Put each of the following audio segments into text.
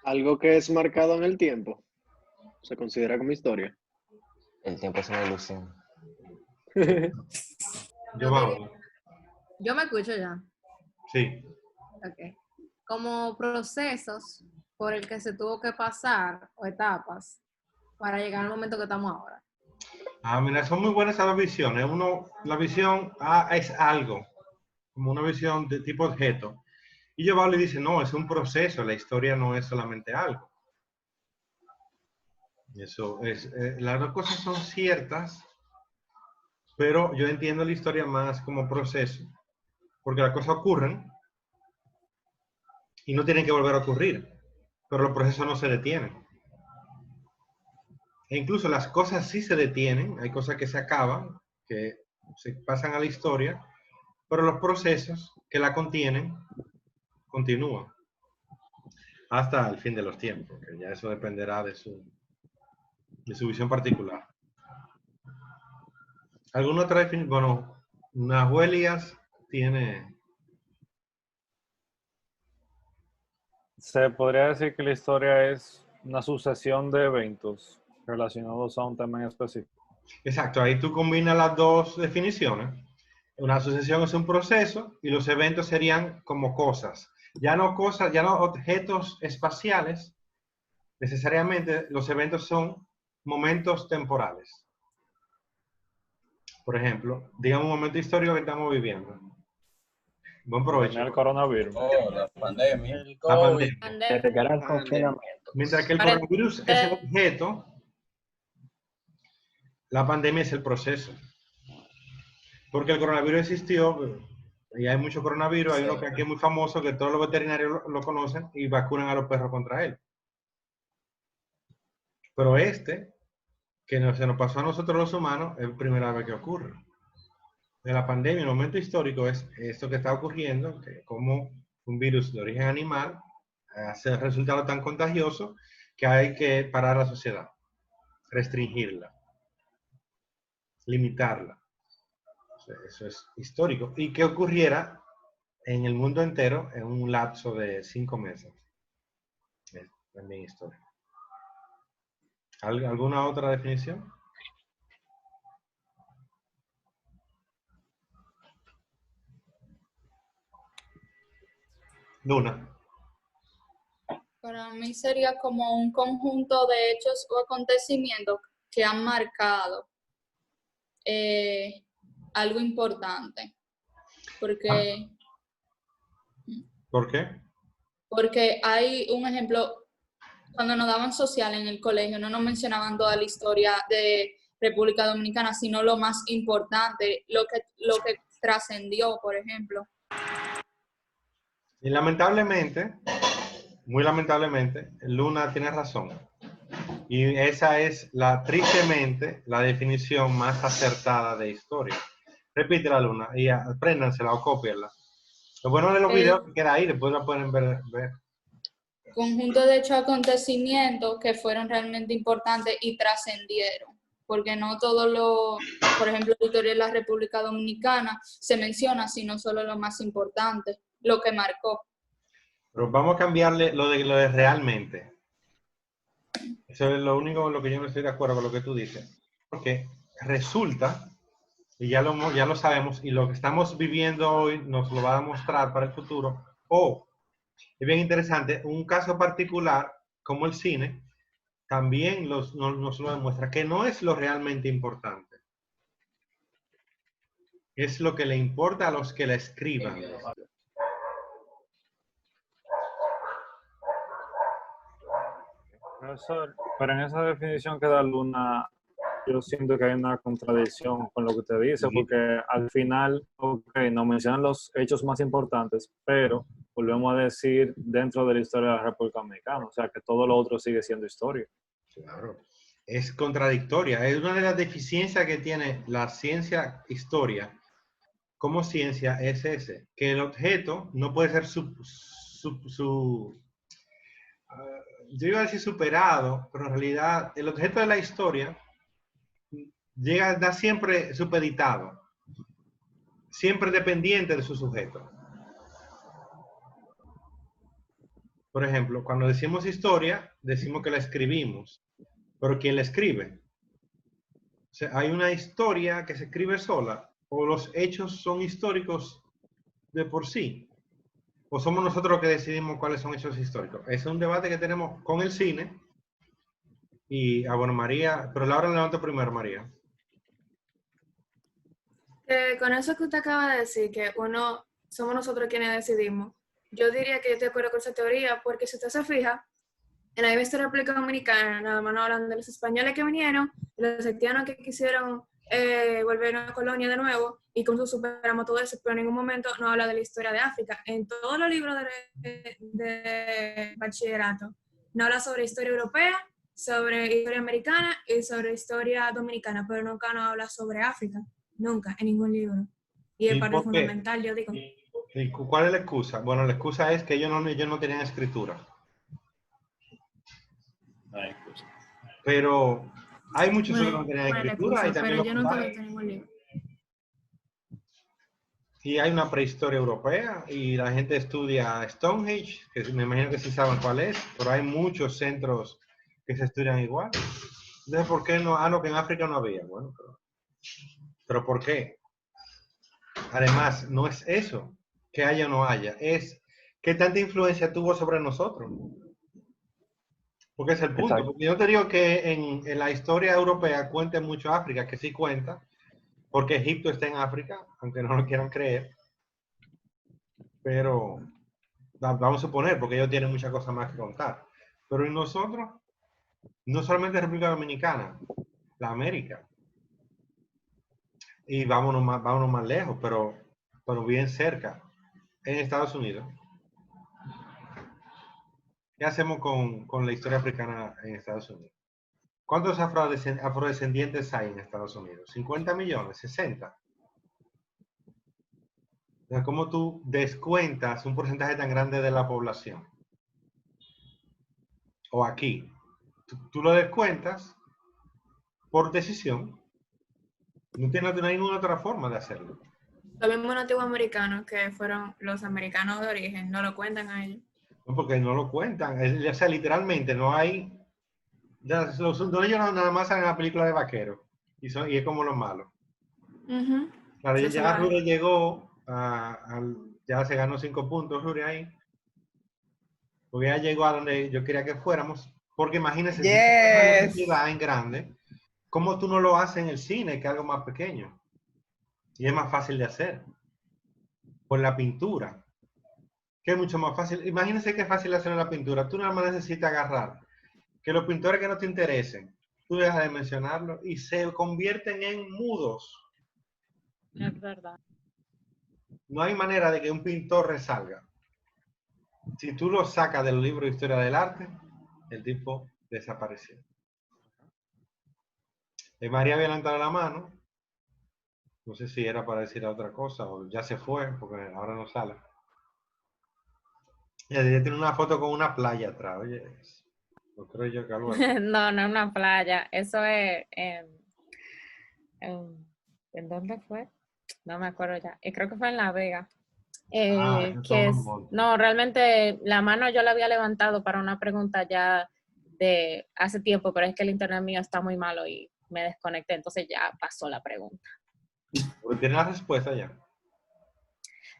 Algo que es marcado en el tiempo se considera como historia. El tiempo es una ilusión. Yo diría- vamos. Yo me escucho ya. Sí. Ok. Como procesos por el que se tuvo que pasar o etapas para llegar al momento que estamos ahora. Ah, mira, son muy buenas esas dos visiones. La visión es algo, como una visión de tipo objeto. Y Giovanni le dice, no, es un proceso, la historia no es solamente algo. Eso es, las dos cosas son ciertas, pero yo entiendo la historia más como proceso, porque las cosas ocurren y no tienen que volver a ocurrir, pero los procesos no se detienen. E incluso las cosas sí se detienen, hay cosas que se acaban, que se pasan a la historia, pero los procesos que la contienen continúan hasta el fin de los tiempos, que ya eso dependerá de su visión particular. ¿Alguna otra definición? Bueno, Nahuelias tiene... Se podría decir que la historia es una sucesión de eventos relacionados a un tema en específico. Exacto, ahí tú combinas las dos definiciones. Una sucesión es un proceso y los eventos serían como cosas. Ya no cosas, ya no objetos espaciales. Necesariamente los eventos son momentos temporales. Por ejemplo, digamos un momento histórico que estamos viviendo. Buen provecho. Venía el coronavirus. Oh, la pandemia. El La COVID, pandemia. el gran Pandemia. confinamiento. Mientras que el Para- coronavirus es el objeto, la pandemia es el proceso. Porque el coronavirus existió, y hay mucho coronavirus, hay uno que aquí es muy famoso, que todos los veterinarios lo conocen y vacunan a los perros contra él. Pero este, que se nos pasó a nosotros los humanos, es la primera vez que ocurre. De la pandemia, el momento histórico es esto que está ocurriendo, que como un virus de origen animal hace resultado tan contagioso que hay que parar la sociedad, restringirla, limitarla. O sea, eso es histórico. Y que ocurriera en el mundo entero en un lapso de 5 meses. Es también histórico. ¿Alguna otra definición? Luna. Para mí sería como un conjunto de hechos o acontecimientos que han marcado algo importante. Porque, ¿Por qué? porque hay un ejemplo, cuando nos daban social en el colegio, no nos mencionaban toda la historia de República Dominicana, sino lo más importante, lo que trascendió, por ejemplo. Y lamentablemente, muy lamentablemente, Luna tiene razón. Y esa es tristemente, la definición más acertada de historia. Repítela, Luna, y apréndansela o cópienla. Lo bueno de los videos que queda ahí, después la pueden ver. Conjunto de hechos acontecimientos que fueron realmente importantes y trascendieron, porque no todo por ejemplo, la historia de la República Dominicana se menciona, sino solo lo más importante, lo que marcó. Pero vamos a cambiarle lo de realmente. Eso es lo único en lo que yo no estoy de acuerdo con lo que tú dices. Porque resulta, y ya lo sabemos, y lo que estamos viviendo hoy nos lo va a mostrar para el futuro, es bien interesante, un caso particular como el cine, también nos lo demuestra, que no es lo realmente importante. Es lo que le importa a los que la escriban. Profesor, pero en esa definición que da Luna, yo siento que hay una contradicción con lo que usted dice, porque al final, ok, nos mencionan los hechos más importantes, pero volvemos a decir dentro de la historia de la República Dominicana, o sea que todo lo otro sigue siendo historia. Claro, es contradictoria. Es una de las deficiencias que tiene la ciencia historia como ciencia es ese, que el objeto no puede ser yo iba a decir superado, pero en realidad el objeto de la historia da siempre supeditado, siempre dependiente de su sujeto. por ejemplo, cuando decimos historia, decimos que la escribimos, pero ¿quién la escribe? O sea, hay una historia que se escribe sola, o los hechos son históricos de por sí, o somos nosotros los que decidimos cuáles son hechos históricos. Ese es un debate que tenemos con el cine. Y, bueno, María, pero Laura levanta primero, María. Con eso que usted acaba de decir, que somos nosotros quienes decidimos, yo diría que yo estoy de acuerdo con esa teoría, porque si usted se fija, en la misma República Dominicana, nada más no hablan de los españoles que vinieron, de los haitianos que quisieron volver a una colonia de nuevo, y cómo superamos todo eso, pero en ningún momento no habla de la historia de África. En todos los libros de bachillerato, no habla sobre historia europea, sobre historia americana y sobre historia dominicana, pero nunca nos habla sobre África. Nunca, en ningún libro. Y es ¿Y parte por qué? fundamental, yo digo. ¿Y cuál es la excusa? Bueno, la excusa es que ellos no tenían escritura. Pero hay muchos que no tenían escritura y también pero lo yo nunca lo fundaron. tengo en ningún libro. Y hay una prehistoria europea y la gente estudia Stonehenge, que me imagino que sí saben cuál es, pero hay muchos centros que se estudian igual. Entonces, ¿por qué no? Ah, no, que en África no había. Bueno, pero ¿por qué? Además, no es eso, que haya o no haya, es qué tanta influencia tuvo sobre nosotros. Porque es el punto. Exacto. Porque yo te digo que en la historia europea cuenta mucho África, que sí cuenta, porque Egipto está en África, aunque no lo quieran creer. Pero vamos a suponer, porque ellos tienen muchas cosas más que contar. Pero en nosotros, no solamente República Dominicana, la América. Y vámonos más lejos, pero bien cerca, en Estados Unidos. ¿Qué hacemos con la historia africana en Estados Unidos? ¿Cuántos afrodescendientes hay en Estados Unidos? ¿50 millones? ¿60? O sea, ¿cómo tú descuentas un porcentaje tan grande de la población? O aquí, tú lo descuentas por decisión. No hay ninguna otra forma de hacerlo. Los mismos nativos americanos, que fueron los americanos de origen, no lo cuentan a ellos. No, porque no lo cuentan. O sea, literalmente no hay... Ellos nada más salen en la película de vaqueros. Y es como lo malo. Claro, Sí, ya Rure llegó, ya se ganó 5 puntos Rure ahí. Porque ya llegó a donde yo quería que fuéramos. Porque imagínense, si Yes. una ciudad en grande, ¿cómo tú no lo haces en el cine, que es algo más pequeño? Y es más fácil de hacer. Por la pintura, que es mucho más fácil. Imagínense qué fácil hacer la pintura. Tú nada más necesitas agarrar que los pintores que no te interesen, tú dejas de mencionarlos y se convierten en mudos. Es verdad. No hay manera de que un pintor resalga. Si tú lo sacas del libro de historia del arte, el tipo desapareció. María había levantado la mano. No sé si era para decir otra cosa o ya se fue, porque ahora no sale. Ella tiene una foto con una playa atrás. Oye, no creo yo que algo así. No, no es una playa. Eso es... ¿en dónde fue? No me acuerdo ya. Creo que fue en La Vega. No, realmente la mano yo la había levantado para una pregunta ya de hace tiempo, pero es que el internet mío está muy malo y me desconecté, entonces ya pasó la pregunta. Porque tiene la respuesta ya.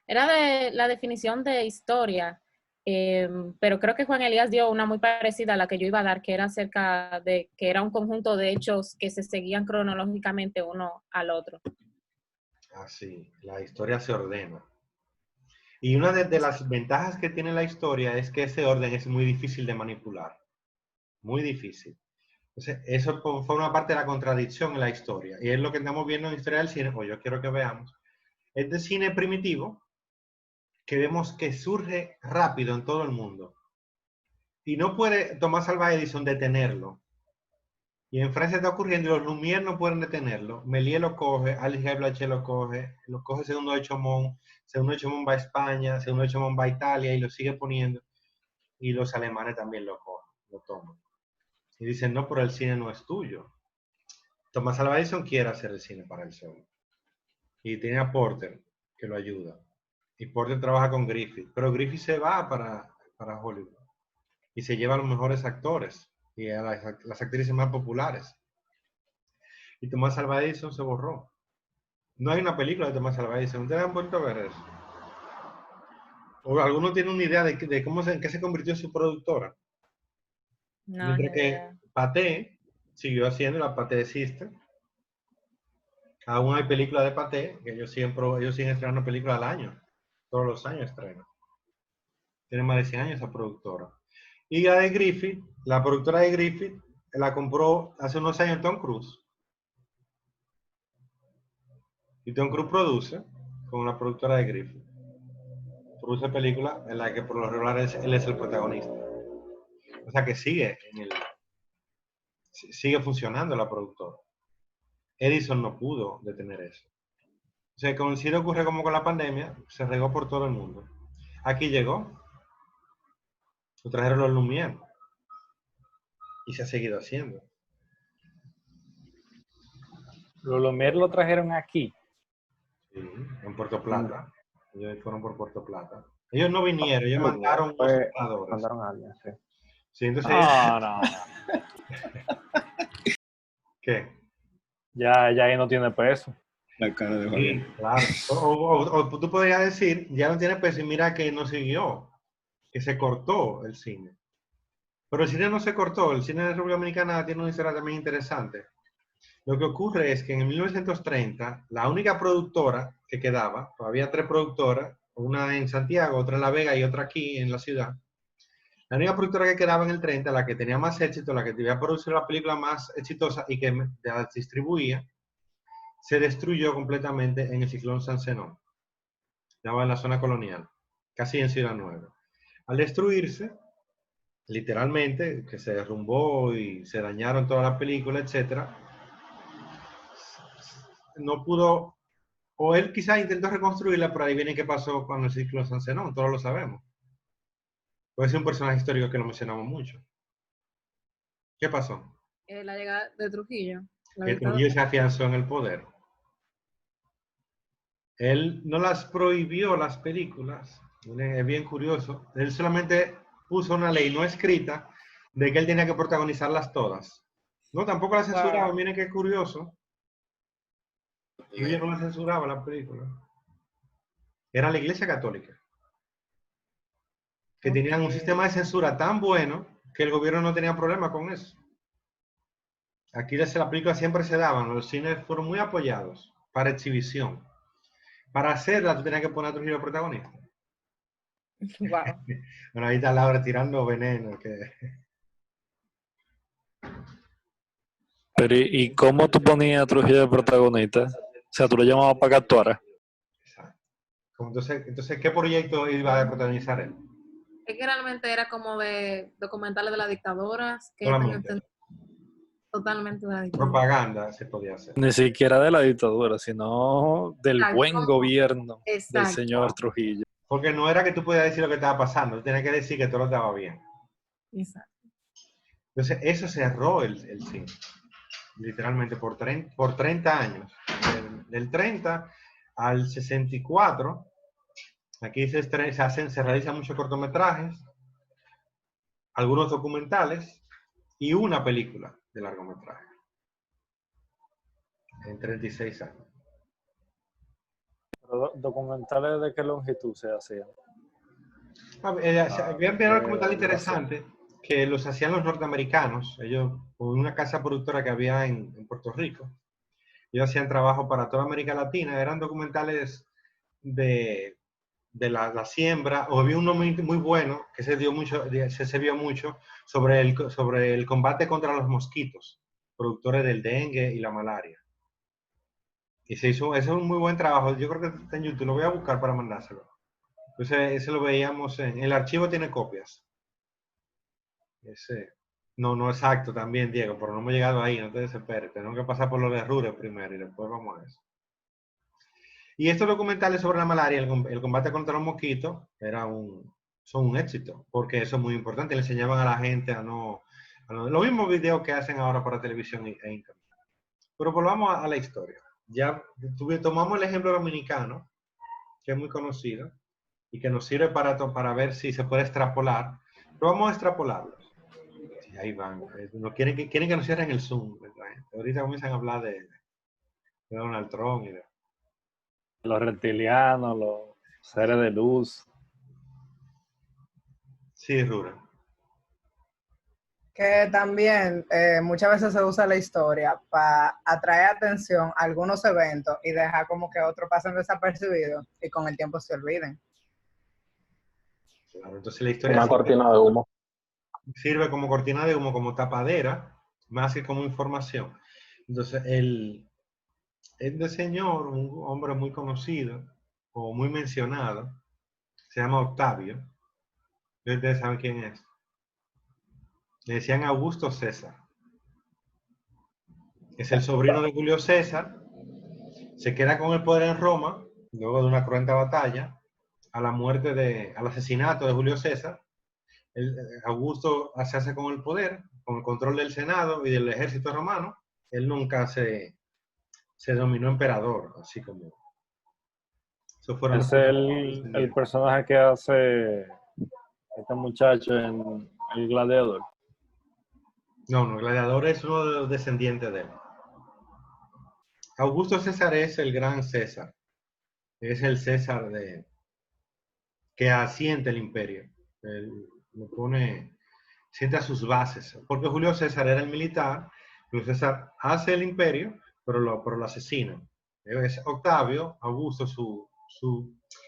Era de la definición de historia, pero creo que Juan Elías dio una muy parecida a la que yo iba a dar, que era acerca de que era un conjunto de hechos que se seguían cronológicamente uno al otro. Así, la historia se ordena. Y una de las ventajas que tiene la historia es que ese orden es muy difícil de manipular. Muy difícil. Entonces, eso forma parte de la contradicción en la historia. Y es lo que estamos viendo en Historia del Cine, o yo quiero que veamos. Este cine primitivo que vemos que surge rápido en todo el mundo. Y no puede Tomás Alva Edison detenerlo. Y en Francia está ocurriendo y los Lumière no pueden detenerlo. Méliès lo coge, Alice Blaché lo coge Segundo de Chaumont va a España, Segundo de Chaumont va a Italia y lo sigue poniendo. Y los alemanes también lo cogen, lo toman. Y dicen, no, pero el cine no es tuyo. Tomás Alva Edison quiere hacer el cine para él solo. Y tiene a Porter, que lo ayuda. Y Porter trabaja con Griffith. Pero Griffith se va para Hollywood. y se lleva a los mejores actores y a las actrices más populares. Y Tomás Alva Edison se borró. No hay una película de Tomás Alva Edison. ¿Ustedes han vuelto a ver eso? ¿O alguno tiene una idea de cómo en qué se convirtió en su productora? No, Mientras ni que idea. Pathé siguió haciendo la Pathé Sister. Aún hay películas de Pathé, que ellos siguen estrenando películas al año. Todos los años estrenan. Tiene más de 100 años esa productora. Y la de Griffith, la productora de Griffith, la compró hace unos años Tom Cruise. Y Tom Cruise produce con la productora de Griffith. Produce películas en las que por lo regular él es el protagonista. O sea que sigue funcionando la productora. Edison no pudo detener eso. O sea, con el cine ocurre como con la pandemia, se regó por todo el mundo. Aquí llegó, lo trajeron los Lumière y se ha seguido haciendo. Los Lumière lo trajeron aquí. Sí, en Puerto Plata. Ellos fueron por Puerto Plata. Ellos no vinieron, ellos mandaron unos Fue- operadores. Mandaron a alguien, sí. Sí, entonces, No. ¿qué? Ya ahí no tiene peso. La cara de Sí, Fabián. claro. O tú podrías decir, ya no tiene peso y mira que no siguió, que se cortó el cine. Pero el cine no se cortó, el cine de República Dominicana tiene una historia también interesante. Lo que ocurre es que en 1930, la única productora que quedaba, había 3 productoras, una en Santiago, otra en La Vega y otra aquí en la ciudad. La única productora que quedaba en el 30, la que tenía más éxito, la que debía producir la película más exitosa y que la distribuía, se destruyó completamente en el ciclón San Zenón. Estaba en la zona colonial, casi en Ciudad Nueva. Al destruirse, literalmente, que se derrumbó y se dañaron todas las películas, etc., no pudo, o él quizás intentó reconstruirla, pero ahí viene qué pasó con el ciclón San Zenón, todos lo sabemos. Puede ser un personaje histórico que lo mencionamos mucho. ¿Qué pasó? La llegada de Trujillo. Que Trujillo se afianzó en el poder. Él no las prohibió las películas, es bien curioso. Él solamente puso una ley no escrita de que él tenía que protagonizarlas todas. No, tampoco las censuraba, Wow. miren qué curioso. Trujillo no las censuraba las películas. Era la Iglesia Católica. Que tenían un sistema de censura tan bueno que el gobierno no tenía problema con eso. Aquí las películas siempre se daban, los cines fueron muy apoyados para exhibición. Para hacerla, tú tenías que poner a Trujillo protagonista. Wow. Bueno, ahí está Laura tirando veneno. Pero ¿y cómo tú ponías a Trujillo de protagonista? O sea, tú lo llamabas para que actuara. Exacto. Entonces, ¿qué proyecto iba a protagonizar él? Es que realmente era como de documentales de las dictadoras. Que Solamente. Totalmente de la dictadura. Propaganda se podía hacer. Ni siquiera de la dictadura, sino del Exacto. buen gobierno del Exacto. señor Trujillo. Porque no era que tú podías decir lo que estaba pasando, tú tenías que decir que todo estaba bien. Exacto. Entonces, eso cerró el cine. Literalmente por 30 años. Del 30 al 64, aquí se realizan muchos cortometrajes, algunos documentales y una película de largometraje. En 36 años. Pero ¿documentales de qué longitud se hacían? Había un documental interesante que los hacían los norteamericanos, ellos, con una casa productora que había en Puerto Rico. Ellos hacían trabajo para toda América Latina, eran documentales de la siembra, o había uno muy bueno que se vio mucho sobre el combate contra los mosquitos, productores del dengue y la malaria. Y se hizo, ese es un muy buen trabajo, yo creo que está en YouTube, lo voy a buscar para mandárselo. Entonces, ese lo veíamos en el archivo, tiene copias. No exacto también, Diego, pero no hemos llegado ahí, no te desesperes, tenemos que pasar por lo de Rure primero y después vamos a eso. Y estos documentales sobre la malaria, el combate contra los mosquitos, son un éxito, porque eso es muy importante, le enseñaban a la gente a no los mismos videos que hacen ahora para televisión e internet. Pero volvamos a la historia. Ya tomamos el ejemplo dominicano, que es muy conocido, y que nos sirve para ver si se puede extrapolar Pero vamos a extrapolarlos. Sí, ahí van. No quieren que nos cierren el Zoom. Ahorita comienzan a hablar de Donald Trump y de... Los reptilianos, los seres de luz. Sí, Rura. Que también muchas veces se usa la historia para atraer atención a algunos eventos y dejar como que otros pasen desapercibidos y con el tiempo se olviden. Claro, entonces la historia Una cortina de humo. sirve como cortina de humo, como tapadera, más que como información. Entonces, este señor, un hombre muy conocido o muy mencionado, se llama Octavio. Ustedes saben quién es. Le decían Augusto César. Es el sobrino de Julio César. Se queda con el poder en Roma, luego de una cruenta batalla, al asesinato de Julio César. Augusto se hace con el poder, con el control del Senado y del ejército romano. Él nunca se denominó emperador, así como... Eso fueron Es el personaje que hace este muchacho en El Gladiador. No, Gladiador es uno de los descendientes de él. Augusto César es el gran César. Es el César que asiente el imperio. Él sienta sus bases. Porque Julio César era el militar. Julio César hace el imperio, pero lo asesina. Es Octavio, Augusto, su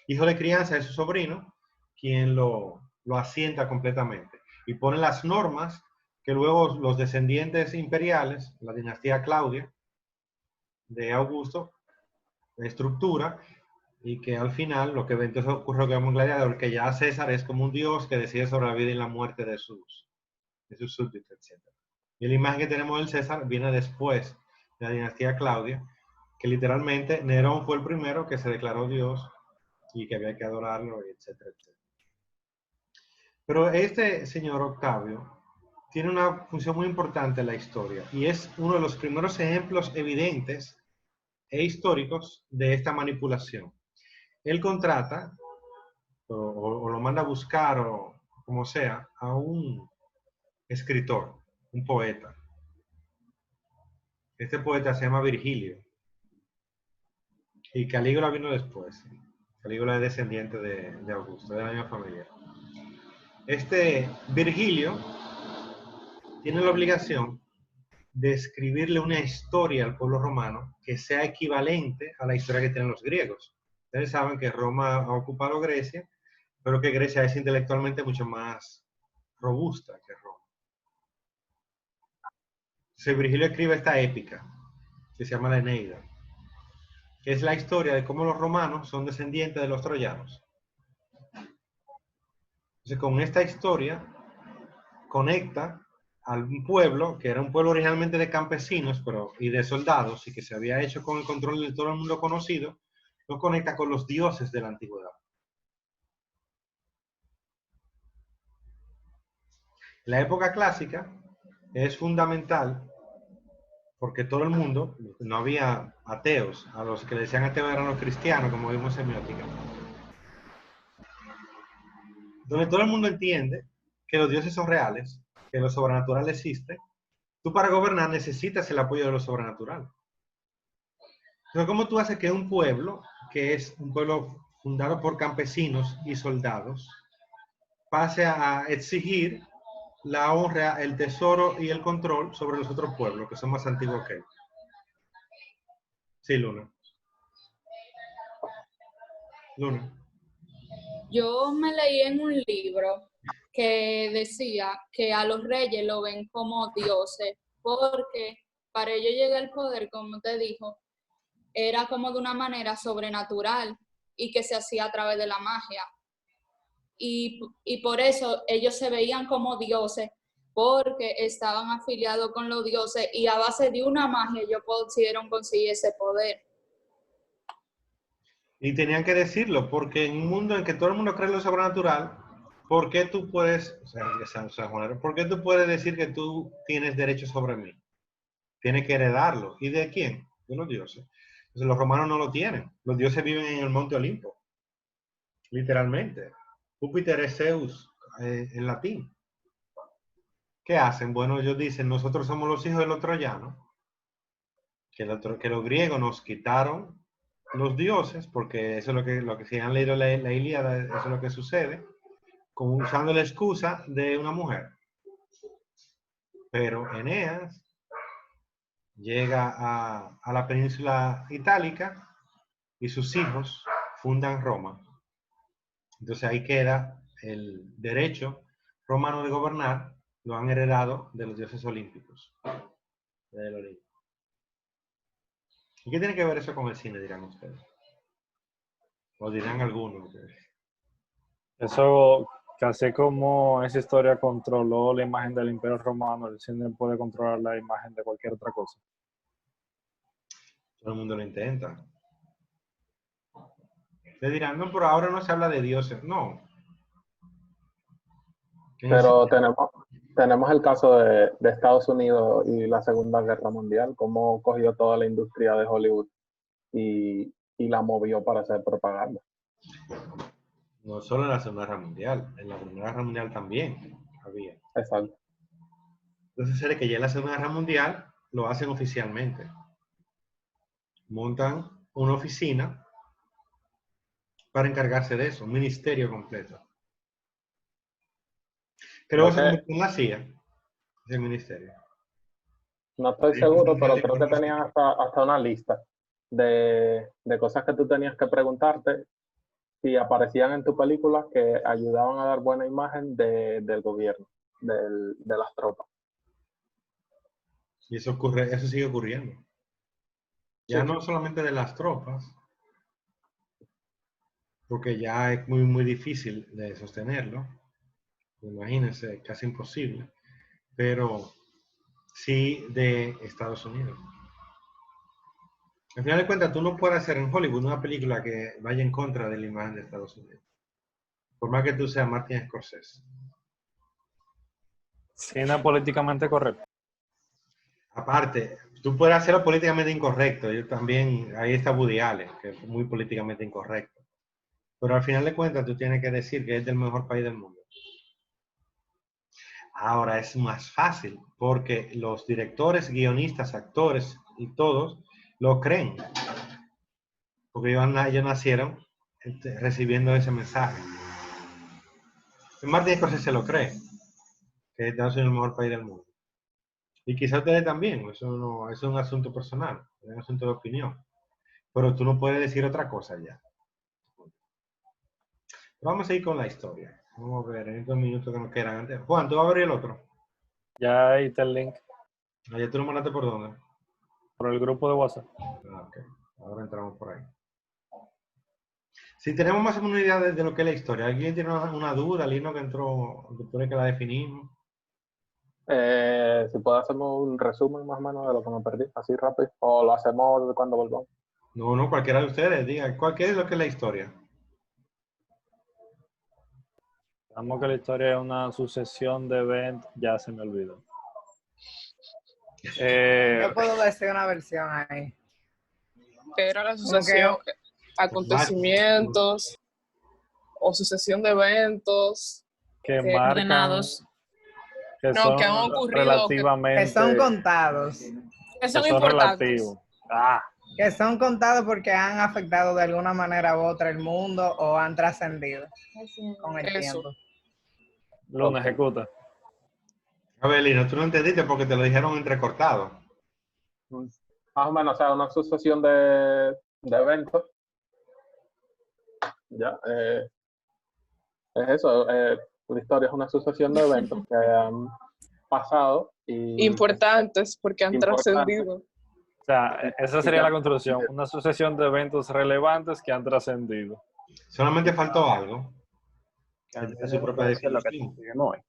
hijo de crianza, es su sobrino, quien lo asienta completamente. Y pone las normas que luego los descendientes imperiales, la dinastía Claudia, de Augusto, estructura, y que al final lo que entonces ocurre que vemos en Gladiador, que ya César es como un dios que decide sobre la vida y la muerte de sus súbditos, etc. Y la imagen que tenemos del César viene después de la dinastía Claudia, que literalmente Nerón fue el primero que se declaró dios y que había que adorarlo, etcétera, etcétera. Pero este señor Octavio tiene una función muy importante en la historia y es uno de los primeros ejemplos evidentes e históricos de esta manipulación. Él contrata o lo manda a buscar o como sea a un escritor, un poeta. Este poeta se llama Virgilio y Calígula vino después. Calígula es descendiente de Augusto, de la misma familia. Este Virgilio tiene la obligación de escribirle una historia al pueblo romano que sea equivalente a la historia que tienen los griegos. Ustedes saben que Roma ha ocupado Grecia, pero que Grecia es intelectualmente mucho más robusta que Roma. Entonces Virgilio escribe esta épica, que se llama la Eneida, que es la historia de cómo los romanos son descendientes de los troyanos. Entonces con esta historia conecta a un pueblo, que era un pueblo originalmente de campesinos y de soldados, y que se había hecho con el control de todo el mundo conocido, lo conecta con los dioses de la antigüedad. La época clásica es fundamental porque todo el mundo, no había ateos, a los que le decían ateos eran los cristianos, como vimos en semiótica, donde todo el mundo entiende que los dioses son reales, que lo sobrenatural existe. Tú para gobernar necesitas el apoyo de lo sobrenatural. Entonces, ¿cómo tú haces que un pueblo, que es un pueblo fundado por campesinos y soldados, pase a exigir la honra, el tesoro y el control sobre los otros pueblos que son más antiguos que él? Sí, Luna. Luna. Yo me leí en un libro que decía que a los reyes lo ven como dioses, porque para ellos llegar al poder, como te dijo, era como de una manera sobrenatural y que se hacía a través de la magia. Y por eso ellos se veían como dioses, porque estaban afiliados con los dioses y a base de una magia ellos pudieron conseguir ese poder. Y tenían que decirlo, porque en un mundo en que todo el mundo cree en lo sobrenatural, ¿por qué tú puedes, ¿por qué tú puedes decir que tú tienes derecho sobre mí? Tienes que heredarlo. ¿Y de quién? De los dioses. Entonces los romanos no lo tienen. Los dioses viven en el monte Olimpo. Literalmente. Júpiter es Zeus en latín. ¿qué hacen? Bueno, ellos dicen, nosotros somos los hijos de los troyanos, que los griegos nos quitaron los dioses, porque eso es lo que si han leído la Ilíada, eso es lo que sucede, usando la excusa de una mujer. Pero Eneas llega a la península itálica y sus hijos fundan Roma. Entonces ahí queda el derecho romano de gobernar, lo han heredado de los dioses olímpicos. Del Olimpo. ¿Y qué tiene que ver eso con el cine, dirán ustedes? O dirán algunos. Eso, casi como esa historia controló la imagen del Imperio Romano, el cine puede controlar la imagen de cualquier otra cosa. Todo el mundo lo intenta. Te dirán, no, pero ahora no se habla de dioses. No. Pero tenemos el caso de Estados Unidos y la Segunda Guerra Mundial, cómo cogió toda la industria de Hollywood y la movió para hacer propaganda. No solo en la Segunda Guerra Mundial, en la Primera Guerra Mundial también había. Exacto. Entonces, sería que ya en la Segunda Guerra Mundial lo hacen oficialmente. Montan una oficina para encargarse de eso, un ministerio completo. Creo que se convirtió en la CIA, ese ministerio. No estoy seguro, pero creo que tenían hasta una lista de cosas que tú tenías que preguntarte si aparecían en tu película que ayudaban a dar buena imagen del gobierno, de las tropas. Y eso sigue ocurriendo. Ya no solamente de las tropas, porque ya es muy, muy difícil de sostenerlo. Imagínense, casi imposible. Pero sí de Estados Unidos. Al final de cuentas, tú no puedes hacer en Hollywood una película que vaya en contra de la imagen de Estados Unidos. Por más que tú seas Martin Scorsese. Cine políticamente correcto. Aparte, tú puedes hacerlo políticamente incorrecto. Yo también, ahí está Woody Allen, que es muy políticamente incorrecto. Pero al final de cuentas, tú tienes que decir que es del mejor país del mundo. Ahora es más fácil, porque los directores, guionistas, actores y todos lo creen. Porque ellos nacieron recibiendo ese mensaje. Martin Scorsese se lo cree, que Estados Unidos es el mejor país del mundo. Y quizás ustedes también, eso es un asunto personal, es un asunto de opinión. Pero tú no puedes decir otra cosa ya. Vamos a ir con la historia. Vamos a ver en estos minutos que nos quedan antes. Juan, ¿tú vas a abrir el otro? Ya ahí está el link ¿Ya tú lo mandaste por dónde? por el grupo de WhatsApp. Ok, ahora entramos por ahí. Si tenemos más o menos una idea de lo que es la historia, ¿alguien tiene una duda? Lino que entró, después de que la definimos. Si puedo hacerme un resumen más o menos de lo que me perdí, así rápido, o lo hacemos cuando volvamos. No, cualquiera de ustedes, diga, ¿qué es lo que es la historia? Sabemos que la historia es una sucesión de eventos, ya se me olvidó. Yo puedo decir una versión ahí. Que era la sucesión, acontecimientos o sucesión de eventos que que marcan, ordenados. que No, son que han ocurrido, relativamente, Que son contados. que son que son importantes. relativos. Que son contados porque han afectado de alguna manera u otra el mundo o han trascendido con el Eso. tiempo. Luna ejecuta. A ver, Lino, tú no entendiste porque te lo dijeron entrecortado. Más o menos, o sea, una sucesión de eventos. Ya, es eso. La historia es una sucesión de eventos que han pasado y Importantes porque han Importantes. trascendido. O sea, esa sería la construcción, una sucesión de eventos relevantes que han trascendido. Solamente faltó algo. Que tiene su propia definición.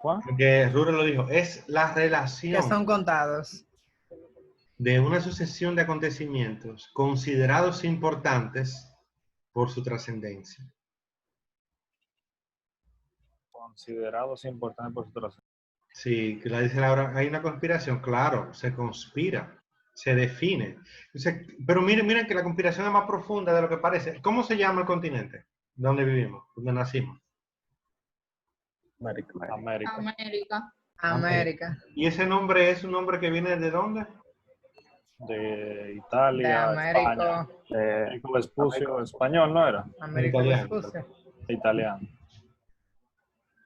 ¿Juan? Porque Rure lo dijo, es la Que relación son contados. de una sucesión de acontecimientos considerados importantes por su trascendencia. Considerados importantes por su trascendencia. Sí, que la dice Laura, hay una conspiración, claro, se conspira, se define. Pero miren que la conspiración es más profunda de lo que parece. ¿Cómo se llama el continente donde vivimos, donde nacimos? América. América. América. ¿Y ese nombre es un nombre que viene de dónde? De De Italia, España. Américo. Américo Vespucio, español, ¿no era? Américo Italiano. Vespucio. Italiano.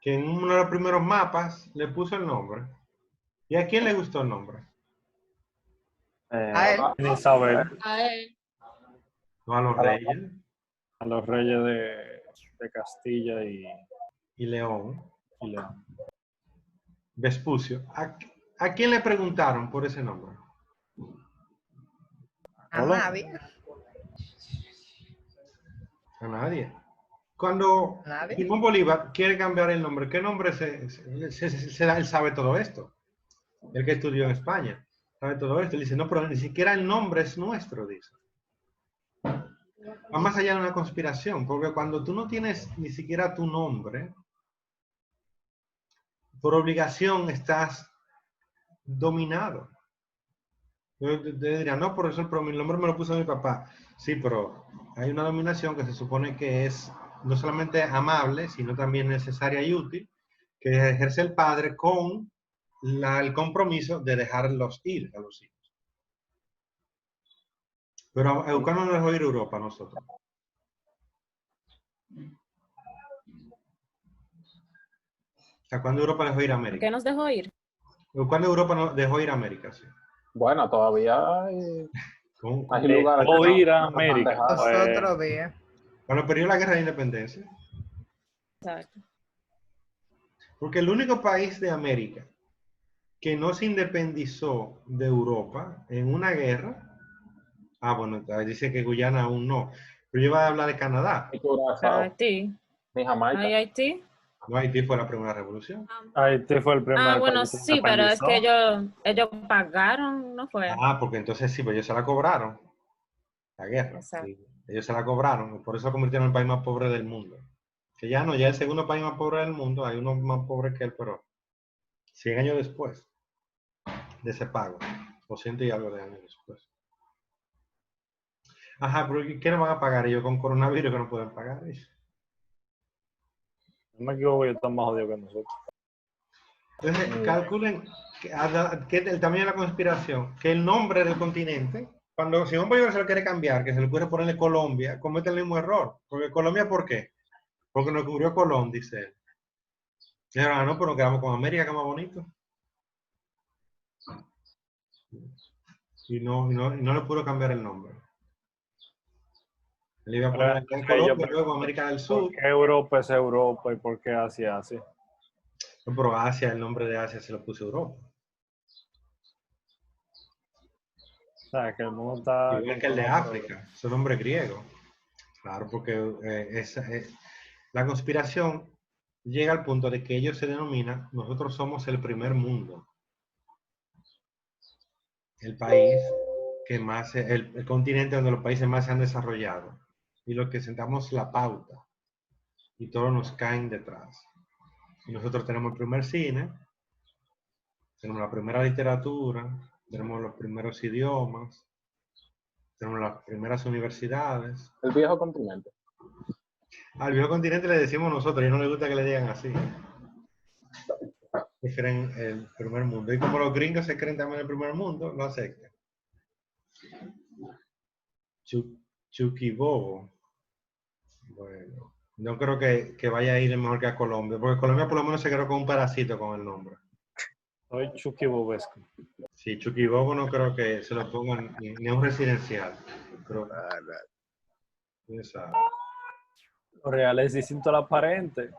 Que en uno de los primeros mapas le puso el nombre. ¿Y a quién le gustó el nombre? A él. Isabel, A él. No a los reyes a los reyes de Castilla y León. y León. Vespucio. ¿A quién le preguntaron por ese nombre? A nadie. A nadie. Cuando Nadie. Simón Bolívar quiere cambiar el nombre, ¿qué nombre se da? Él sabe todo esto. El que estudió en España sabe todo esto. Él dice, no, pero ni siquiera el nombre es nuestro, dice. Va más allá de una conspiración, porque cuando tú no tienes ni siquiera tu nombre, por obligación estás dominado. Yo te diría, no, profesor, pero mi nombre me lo puso mi papá. Sí, pero hay una dominación que se supone que es no solamente amable, sino también necesaria y útil, que ejerce el padre con el compromiso de dejarlos ir a los hijos. Pero a Eucano nos dejó ir a Europa, nosotros. ¿A cuándo Europa dejó ir a América? ¿Qué nos dejó ir? ¿Cuándo Europa nos dejó ir a América? Sí. Bueno, todavía hay ¿Cómo? lugares O que ir a no están América. dejados. Pues, Otro día. Cuando perdió la guerra de independencia. Exacto. Porque el único país de América que no se independizó de Europa en una guerra, bueno, dice que Guyana aún no, pero yo voy a hablar de Canadá. Ni Pero Curazao, Haití. ni Jamaica. ¿Hay Haití? No, Haití fue la primera revolución. Haití fue el primer Bueno, país que se sí, pero es que independizó. ellos pagaron, ¿no fue? Porque entonces sí, pues ellos se la cobraron. La guerra. Exacto. Sí. Ellos se la cobraron, por eso se convirtieron en el país más pobre del mundo. Que ya no, ya el segundo país más pobre del mundo, hay uno más pobre que él, pero 100 años después de ese pago, o 100 y algo de años después. Ajá, pero ¿qué nos van a pagar ellos con coronavirus que no pueden pagar? No me equivoco, ellos están más jodidos que nosotros. Entonces, calculen que el tamaño de la conspiración, que el nombre del continente, cuando Simón Bolívar se lo quiere cambiar, que se le puede ponerle Colombia, comete el mismo error. Porque Colombia, ¿por qué? Porque nos cubrió Colón, dice él. Y ahora no, pero nos quedamos con América, que es más bonito. Y no le pudo cambiar el nombre. Le iba a poner aquí en Colombia, luego América del Sur. ¿Por qué Europa es Europa y por qué Asia así? No, pero Asia, el nombre de Asia se lo puso Europa. O sea, que el mundo está... Igual que el de África, su nombre griego. Claro, porque la conspiración llega al punto de que ellos se denominan, nosotros somos el primer mundo. El país que más, el continente donde los países más se han desarrollado. Y los que sentamos la pauta. Y todos nos caen detrás. Y nosotros tenemos el primer cine, tenemos la primera literatura, tenemos los primeros idiomas, tenemos las primeras universidades. El viejo continente. Al viejo continente le decimos nosotros, y no le gusta que le digan así. Prefieren el primer mundo. Y como los gringos se creen también el primer mundo, lo aceptan. Chuquibobo. Bueno, no creo que vaya a ir mejor que a Colombia, porque Colombia por lo menos se quedó con un parásito con el nombre. Soy Chucky Bobesco. Sí, Chuquibobo no creo que se lo pongan ni a un residencial. Pero, Lo real es distinto al aparente.